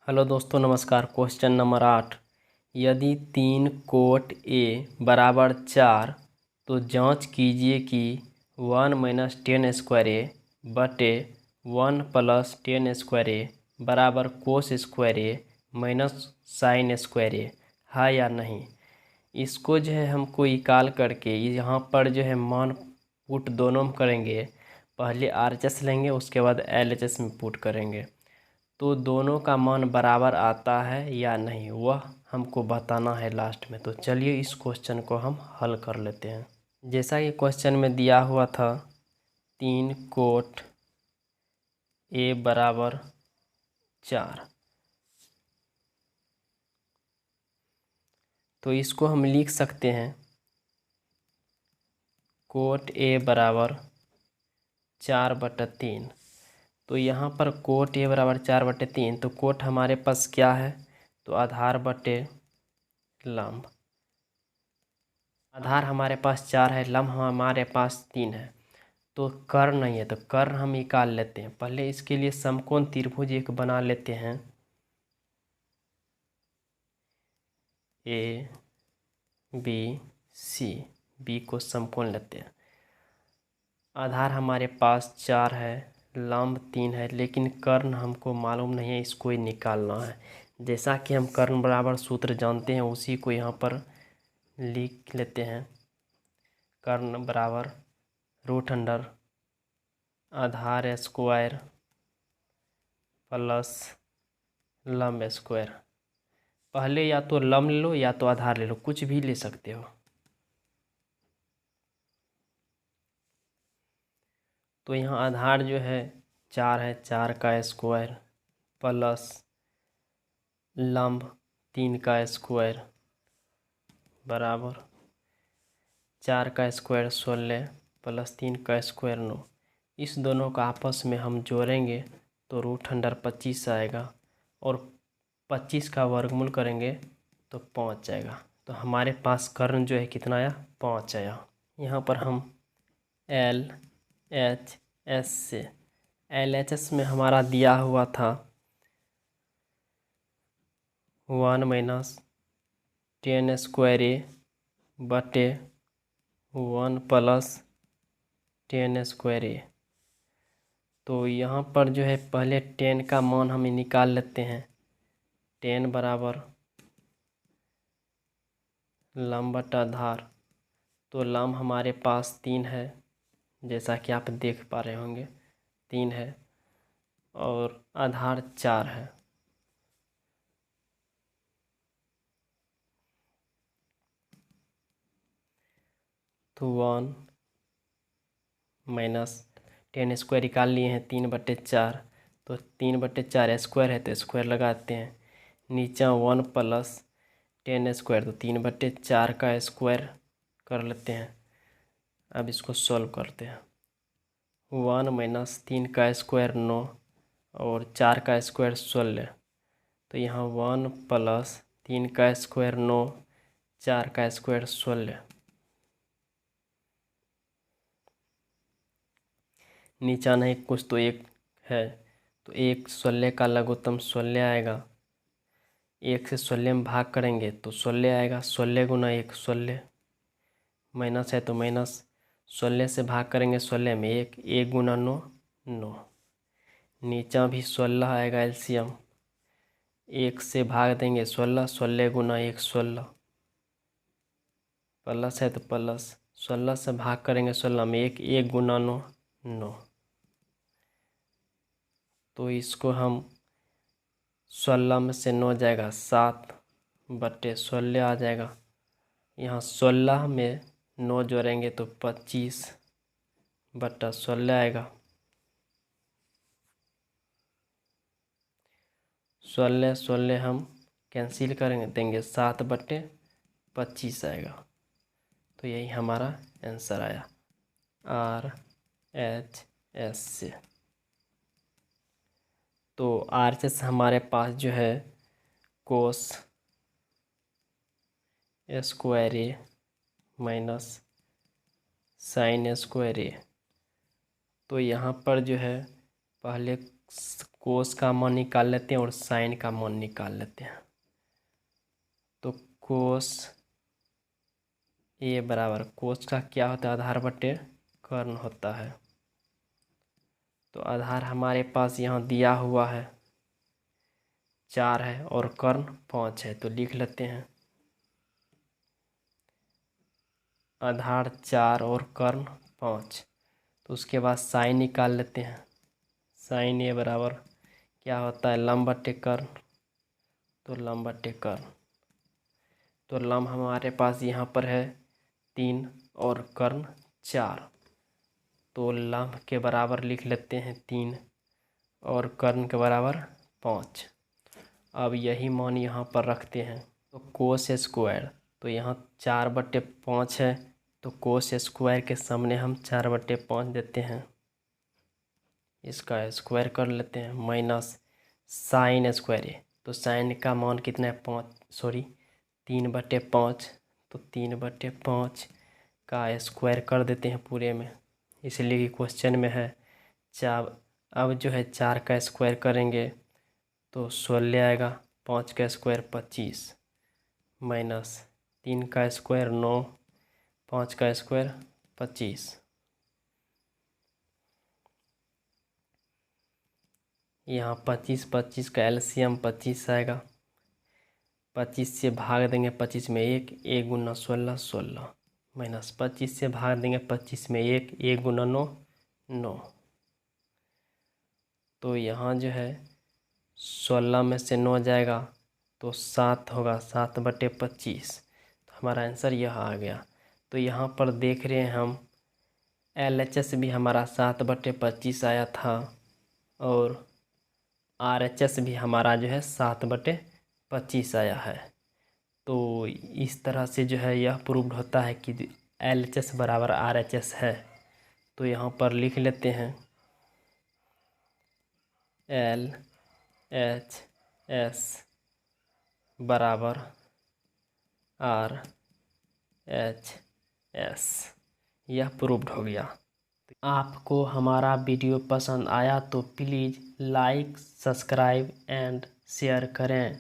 Hello दोस्तों, नमस्कार। Question number 8। यदि 3 कोट ए बराबर 4 तो जांच कीजिए कि 1 माइनस 10 स्क्वायर ए बटे 1 प्लस 10 स्क्वायर ए बराबर कोस स्क्वायर ए माइनस साइन स्क्वायर ए है या नहीं। इसको जो है हमको निकाल करके यहाँ पर जो है मान पुट दोनों में करेंगे। पहले RHS लेंगे, उसके बाद LHS में पुट करेंगे तो दोनों का मान बराबर आता है या नहीं, वह हमको बताना है लास्ट में। तो चलिए इस क्वेश्चन को हम हल कर लेते हैं। जैसा कि क्वेश्चन में दिया हुआ था 3 कोट ए बराबर 4, तो इसको हम लिख सकते हैं कोट ए बराबर 4/3। तो यहाँ पर कोट ए बराबर 4/3, तो कोट हमारे पास क्या है, तो आधार बटे लंब। आधार हमारे पास 4 है, लंब हमारे पास 3 है। तो कर्ण नहीं है, तो कर्ण हम निकाल लेते हैं। पहले इसके लिए समकोण त्रिभुज एक बना लेते हैं। ए बी सी, बी को समकोण लेते हैं। आधार हमारे पास 4 है, लंब 3 है, लेकिन कर्ण हमको मालूम नहीं है, इसको ही निकालना है। जैसा कि हम कर्ण बराबर सूत्र जानते हैं उसी को यहाँ पर लिख लेते हैं। कर्ण बराबर रूट अंडर आधार स्क्वायर प्लस लंब स्क्वायर। पहले या तो लंब ले लो या तो आधार ले लो, कुछ भी ले सकते हो। तो यहाँ आधार जो है 4 है, 4 का स्क्वायर प्लस लंब 3 का स्क्वायर बराबर 4 का स्क्वायर 16 प्लस 3 का स्क्वायर 9। इस दोनों का आपस में हम जोड़ेंगे तो रूट अंडर 25 आएगा, और 25 का वर्गमूल करेंगे तो 5 आएगा। तो हमारे पास कर्ण जो है कितना आया, 5 आया। यहाँ पर हम LHS से LHS में हमारा दिया हुआ था 1 माइनस 10 स्क्वायर ए बटे 1 प्लस 10 स्क्वायर ए। तो यहाँ पर जो है पहले 10 का मान हमें निकाल लेते हैं। 10 बराबर लंब बटा आधार, तो लंब हमारे पास 3 है, जैसा कि आप देख पा रहे होंगे 3 है, और आधार 4 है। तो 1 माइनस 10 स्क्वायर निकाल लिए हैं 3/4, तो 3/4 स्क्वायर है तो स्क्वायर लगाते हैं। नीचा 1 प्लस 10 स्क्वायर, तो 3/4 का स्क्वायर कर लेते हैं। अब इसको सॉल्व करते हैं। 1 माइनस 3 का स्क्वायर 9 और 4 का स्क्वायर 16, तो यहाँ 1 प्लस 3 का स्क्वायर 9, 4 का स्क्वायर 16। नीचा नहीं कुछ तो एक है, तो 1 16 का लघुत्तम 16 आएगा। 1 से 16 में भाग करेंगे तो 16 आएगा। 16 गुना 1 16, माइनस है तो माइनस। 16 से भाग करेंगे 16 में 1 गुना 9 9। नीचा भी 16 आएगा एलसीएम। 1 से भाग देंगे 16, 16 गुना 1 16, प्लस है तो प्लस। 16 से भाग करेंगे 16 में 1 गुना 9 9। तो इसको हम 16 में से 9 जाएगा 7/16 आ जाएगा। यहाँ 16 में 9 जोड़ेंगे तो 25/16 आएगा। 16 16 हम कैंसिल करेंगे, देंगे 7/25 आएगा। तो यही हमारा आंसर आया RHS से। तो RHS हमारे पास जो है कोस स्क्वायर ए माइनस साइन स्क्वायर ए। तो यहाँ पर जो है पहले कोस का मान निकाल लेते हैं और साइन का मान निकाल लेते हैं। तो कोस ए बराबर, कोस का क्या होता है, आधार बटे कर्ण होता है। तो आधार हमारे पास यहाँ दिया हुआ है 4 है और कर्ण 5 है, तो लिख लेते हैं आधार 4 और कर्ण 5। तो उसके बाद साइन निकाल लेते हैं। साइन ए बराबर क्या होता है, लंब बटे कर्ण। तो लंब बटे कर्ण, तो लंब हमारे पास यहाँ पर है 3 और कर्ण 4। तो लंब के बराबर लिख लेते हैं 3 और कर्ण के बराबर 5। अब यही मान यहाँ पर रखते हैं। तो कोस स्क्वायर, तो यहाँ 4/5 है, तो कोस स्क्वायर के सामने हम 4/5 देते हैं, इसका स्क्वायर कर लेते हैं, माइनस साइन स्क्वायर है। तो साइन का मान कितना है, 3/5। तो 3/5 का स्क्वायर कर देते हैं पूरे में, इसलिए कि क्वेश्चन में है 4। अब जो है 4 का स्क्वायर करेंगे तो 16 आएगा, 5 का स्क्वायर 25, माइनस 3 का स्क्वायर 9, 5 का स्क्वायर 25। यहाँ 25 का एलसीएम 25 आएगा। 25 से भाग देंगे 25 में 1, 1 गुना 16, 16, माइनस 25 से भाग देंगे 25 में 1, 1 गुना 9, 9। तो यहाँ जो है 16 में से 9 जाएगा तो 7 होगा, 7/25। तो हमारा आंसर यह आ गया। तो यहाँ पर देख रहे हैं हम LHS भी हमारा 7/25 आया था और RHS भी हमारा जो है 7/25 आया है। तो इस तरह से जो है यह प्रूव्ड होता है कि LHS बराबर RHS है। तो यहाँ पर लिख लेते हैं LHS बराबर RHS, यह प्रूव्ड हो गया। आपको हमारा वीडियो पसंद आया तो please like, subscribe and share करें।